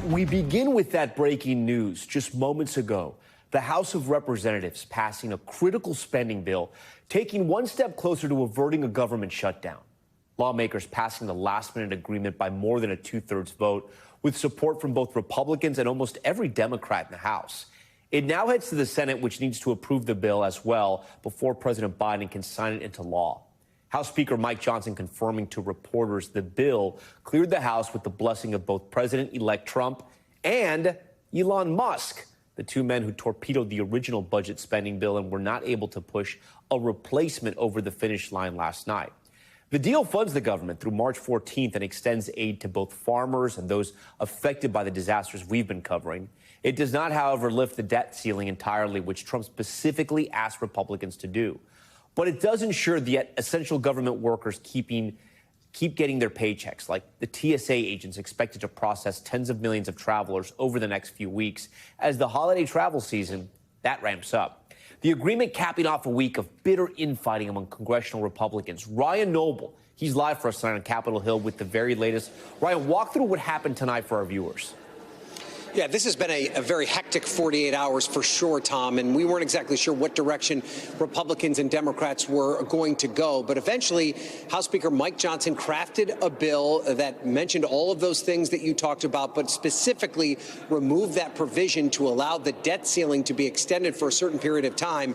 We begin with that breaking news just moments ago. The House of Representatives passing a critical spending bill, taking one step closer to averting a government shutdown. Lawmakers passing the last-minute agreement by more than a two-thirds vote, with support from both Republicans and almost every Democrat in the House. It now heads to the Senate, which needs to approve the bill as well before President Biden can sign it into law. House Speaker Mike Johnson confirming to reporters the bill cleared the House with the blessing of both President-elect Trump and Elon Musk, the two men who torpedoed the original budget spending bill and were not able to push a replacement over the finish line last night. The deal funds the government through March 14th and extends aid to both farmers and those affected by the disasters we've been covering. It does not, however, lift the debt ceiling entirely, which Trump specifically asked Republicans to do. But it does ensure the essential government workers keep getting their paychecks, like the TSA agents expected to process tens of millions of travelers over the next few weeks. As the holiday travel season, that ramps up. The agreement capping off a week of bitter infighting among congressional Republicans. Ryan Nobles, he's live for us tonight on Capitol Hill with the very latest. Ryan, walk through what happened tonight for our viewers. Yeah, this has been a very hectic 48 hours for sure, Tom, and we weren't exactly sure what direction Republicans and Democrats were going to go. But eventually, House Speaker Mike Johnson crafted a bill that mentioned all of those things that you talked about, but specifically removed that provision to allow the debt ceiling to be extended for a certain period of time.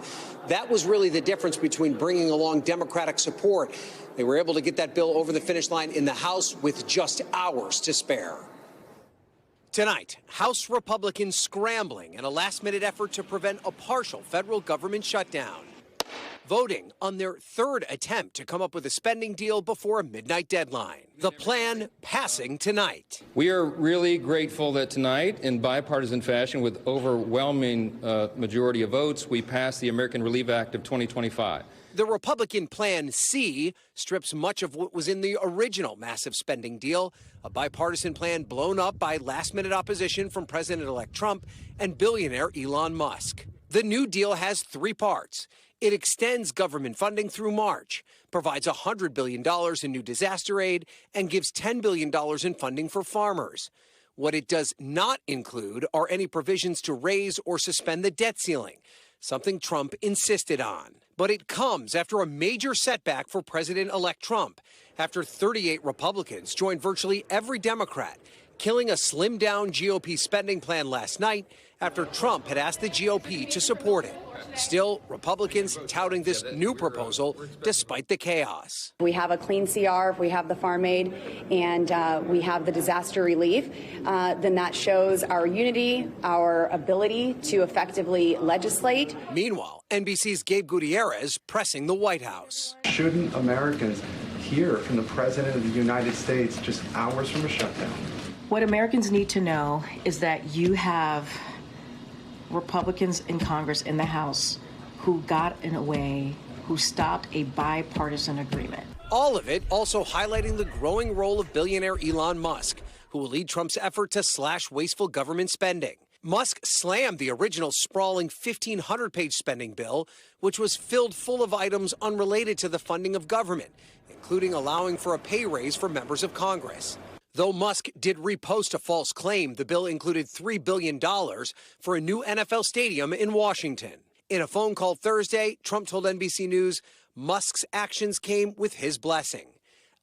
That was really the difference between bringing along Democratic support. They were able to get that bill over the finish line in the House with just hours to spare. Tonight, House Republicans scrambling in a last-minute effort to prevent a partial federal government shutdown, voting on their third attempt to come up with a spending deal before a midnight deadline. The plan passing tonight. We are really grateful that tonight, in bipartisan fashion, with overwhelming majority of votes, we passed the American Relief Act of 2025. The Republican Plan C strips much of what was in the original massive spending deal, a bipartisan plan blown up by last-minute opposition from President-elect Trump and billionaire Elon Musk. The new deal has three parts. It extends government funding through March, provides $100 billion in new disaster aid, and gives $10 billion in funding for farmers. What it does not include are any provisions to raise or suspend the debt ceiling, something Trump insisted on. But it comes after a major setback for President-elect Trump, after 38 Republicans joined virtually every Democrat, killing a slimmed-down GOP spending plan last night after Trump had asked the GOP to support it. Still, Republicans touting this new proposal despite the chaos. We have a clean CR, we have the farm aid, and we have the disaster relief. Then that shows our unity, our ability to effectively legislate. Meanwhile, NBC's Gabe Gutierrez pressing the White House. Shouldn't Americans hear from the President of the United States just hours from a shutdown? What Americans need to know is that you have Republicans in Congress, in the House, who got in a way, who stopped a bipartisan agreement. All of it also highlighting the growing role of billionaire Elon Musk, who will lead Trump's effort to slash wasteful government spending. Musk slammed the original sprawling 1,500-page spending bill, which was filled full of items unrelated to the funding of government, including allowing for a pay raise for members of Congress. Though Musk did repost a false claim, the bill included $3 billion for a new NFL stadium in Washington. In a phone call Thursday, Trump told NBC News Musk's actions came with his blessing.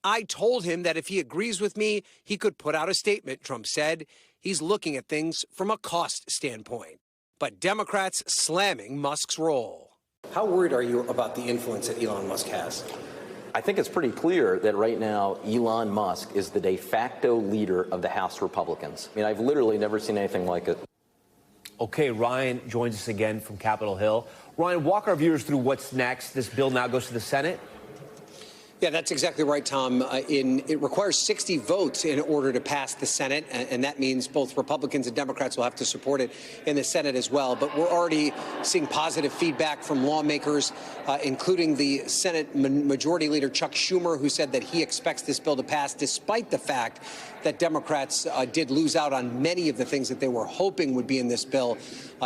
I told him that if he agrees with me, he could put out a statement, Trump said. He's looking at things from a cost standpoint. But Democrats slamming Musk's role. How worried are you about the influence that Elon Musk has? I think it's pretty clear that right now Elon Musk is the de facto leader of the House Republicans. I mean, I've literally never seen anything like it. Okay, Ryan joins us again from Capitol Hill. Ryan, walk our viewers through what's next. This bill now goes to the Senate. Yeah, that's exactly right, Tom. It requires 60 votes in order to pass the Senate, and that means both Republicans and Democrats will have to support it in the Senate as well. But we're already seeing positive feedback from lawmakers, including the Senate Majority Leader Chuck Schumer, who said that he expects this bill to pass despite the fact that Democrats did lose out on many of the things that they were hoping would be in this bill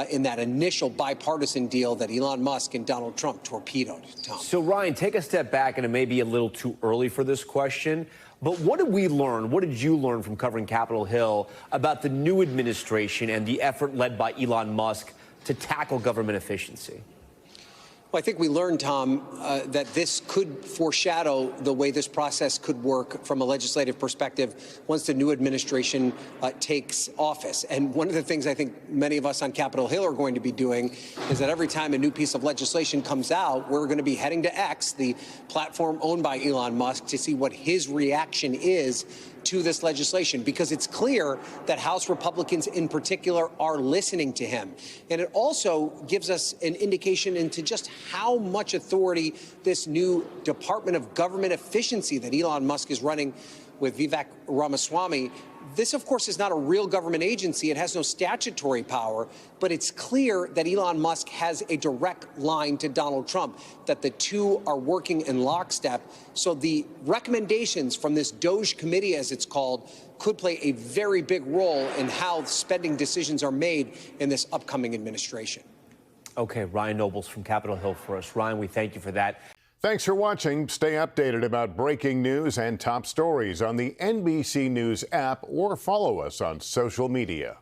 in that initial bipartisan deal that Elon Musk and Donald Trump torpedoed. Tom. So, Ryan, take a step back, and it may be a little too early for this question, but what did we learn? What did you learn from covering Capitol Hill about the new administration and the effort led by Elon Musk to tackle government efficiency? Well, I think we learned, Tom, that this could foreshadow the way this process could work from a legislative perspective once the new administration takes office. And one of the things I think many of us on Capitol Hill are going to be doing is that every time a new piece of legislation comes out, we're going to be heading to X, the platform owned by Elon Musk, to see what his reaction is to this legislation, because it's clear that House Republicans in particular are listening to him. And it also gives us an indication into just how much authority this new Department of Government Efficiency that Elon Musk is running with Vivek Ramaswamy. This, of course, is not a real government agency. It has no statutory power, but it's clear that Elon Musk has a direct line to Donald Trump, that the two are working in lockstep. So the recommendations from this DOGE committee, as it's called, could play a very big role in how spending decisions are made in this upcoming administration. Okay, Ryan Nobles from Capitol Hill for us. Ryan, we thank you for that. Thanks for watching. Stay updated about breaking news and top stories on the NBC News app or follow us on social media.